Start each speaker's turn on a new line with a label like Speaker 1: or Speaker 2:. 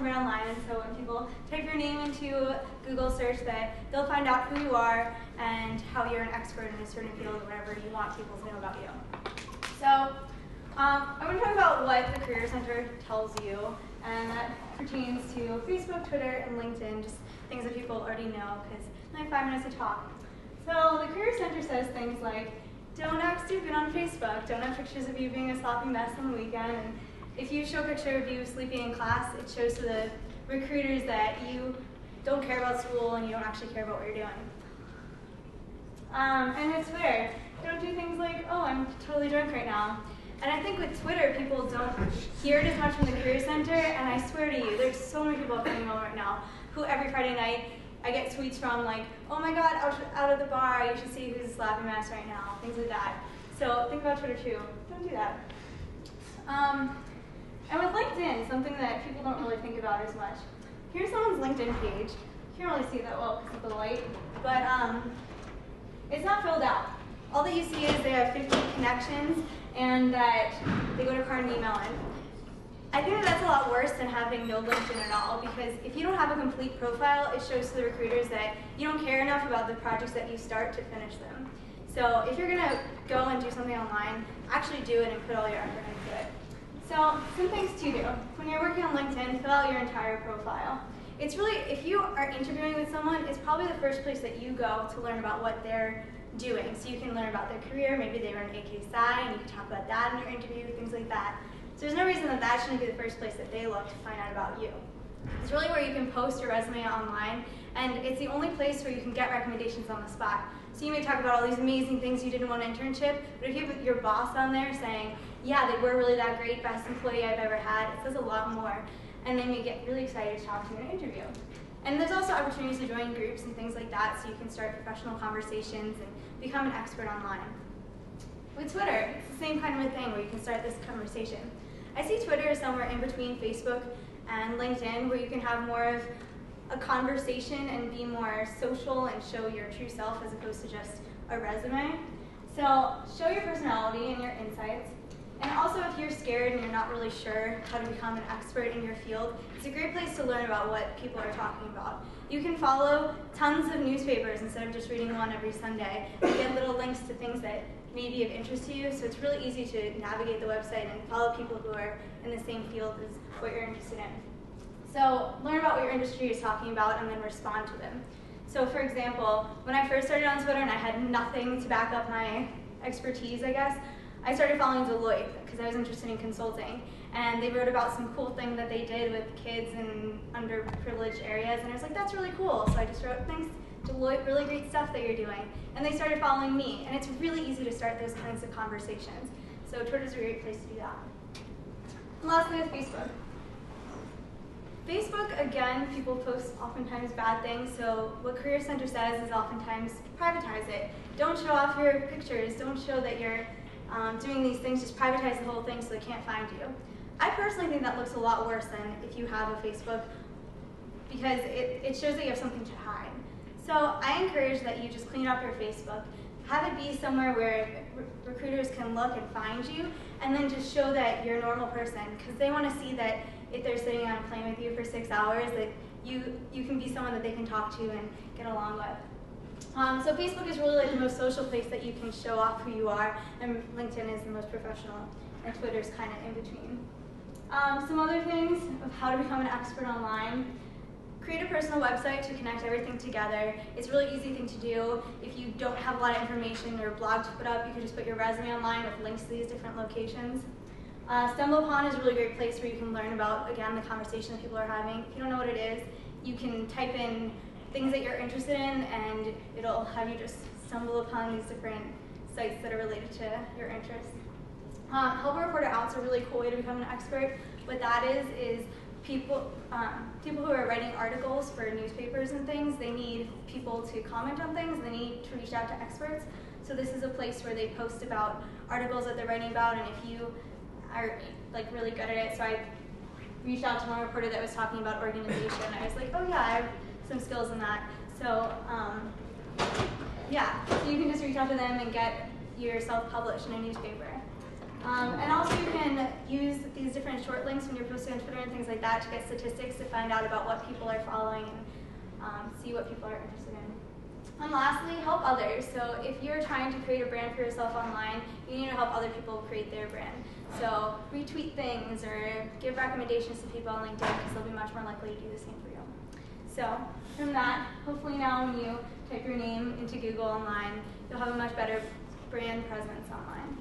Speaker 1: somewhere online, and so when people type your name into Google search, that they'll find out who you are and how you're an expert in a certain field or whatever you want people to know about you. So I want to talk about what the Career Center tells you, and that pertains to Facebook, Twitter, and LinkedIn, just things that people already know, because I have 5 minutes to talk. So the Career Center says things like, don't act stupid on Facebook, don't have pictures of you being a sloppy mess on the weekend, and if you show a picture of you sleeping in class, it shows to the recruiters that you don't care about school and you don't actually care about what you're doing. And with Twitter, don't do things like, oh, I'm totally drunk right now. And I think with Twitter, people don't hear it as much from the Career Center, and I swear to you, there's so many people coming home right now who every Friday night I get tweets from like, oh my god, out of the bar, you should see who's a sloppy mess right now, things like that. So think about Twitter too. Don't do that. And with LinkedIn, something that people don't really think about as much. Here's someone's LinkedIn page. You can't really see that well because of the light, but it's not filled out. All that you see is they have 50 connections and that they go to Carnegie Mellon. I think that that's a lot worse than having no LinkedIn at all, because if you don't have a complete profile, it shows to the recruiters that you don't care enough about the projects that you start to finish them. So if you're going to go and do something online, actually do it and put all your effort into it. So some things to do. When you're working on LinkedIn, fill out your entire profile. It's really, if you are interviewing with someone, it's probably the first place that you go to learn about what they're doing. So you can learn about their career, maybe they were in AKPsi, and you can talk about that in your interview, things like that. So there's no reason that that shouldn't be the first place that they look to find out about you. It's really where you can post your resume online, and it's the only place where you can get recommendations on the spot. So you may talk about all these amazing things you did in one internship, but if you have your boss on there saying, yeah, they were really that great, best employee I've ever had, it says a lot more, and they may get really excited to talk to you in an interview. And there's also opportunities to join groups and things like that, so you can start professional conversations and become an expert online. With Twitter, it's the same kind of a thing where you can start this conversation. I see Twitter somewhere in between Facebook and LinkedIn, where you can have more of a conversation and be more social and show your true self as opposed to just a resume. So show your personality and your insights. And also, if you're scared and you're not really sure how to become an expert in your field, it's a great place to learn about what people are talking about. You can follow tons of newspapers instead of just reading one every Sunday. You get little links to things that may be of interest to you, so it's really easy to navigate the website and follow people who are in the same field as what you're interested in. So learn about what your industry is talking about and then respond to them. So for example, when I first started on Twitter and I had nothing to back up my expertise, I guess, I started following Deloitte because I was interested in consulting, and they wrote about some cool thing that they did with kids in underprivileged areas, and I was like, that's really cool. So I just wrote, thanks Deloitte, really great stuff that you're doing. And they started following me, and it's really easy to start those kinds of conversations. So Twitter's a great place to do that. And lastly, with Facebook. Facebook, again, people post oftentimes bad things, so what Career Center says is oftentimes privatize it. Don't show off your pictures, don't show that you're doing these things, just privatize the whole thing so they can't find you. I personally think that looks a lot worse than if you have a Facebook, because it shows that you have something to hide. So I encourage that you just clean up your Facebook, have it be somewhere where recruiters can look and find you, and then just show that you're a normal person, because they want to see that if they're sitting on a plane with you for 6 hours, that you can be someone that they can talk to and get along with. So Facebook is really like the most social place that you can show off who you are, and LinkedIn is the most professional, and Twitter's kind of in between. Some other things of how to become an expert online. Create a personal website to connect everything together. It's a really easy thing to do. If you don't have a lot of information or a blog to put up, you can just put your resume online with links to these different locations. StumbleUpon is a really great place where you can learn about, again, the conversation that people are having. If you don't know what it is, you can type in things that you're interested in, and it'll have you just stumble upon these different sites that are related to your interests. Help a reporter out's a really cool way to become an expert. What that is people who are writing articles for newspapers and things, they need people to comment on things, they need to reach out to experts. So this is a place where they post about articles that they're writing about, and if you are like really good at it, so I reached out to one reporter that was talking about organization. I was like, oh yeah, I have some skills in that. So yeah, so you can just reach out to them and get yourself published in a newspaper. And also you can use these different short links when you're posting on Twitter and things like that to get statistics to find out about what people are following and see what people are interested in. And lastly, help others. So if you're trying to create a brand for yourself online, you need to help other people create their brand. So retweet things or give recommendations to people on LinkedIn because they'll be much more likely to do the same for you. So from that, hopefully now when you type your name into Google online, you'll have a much better brand presence online.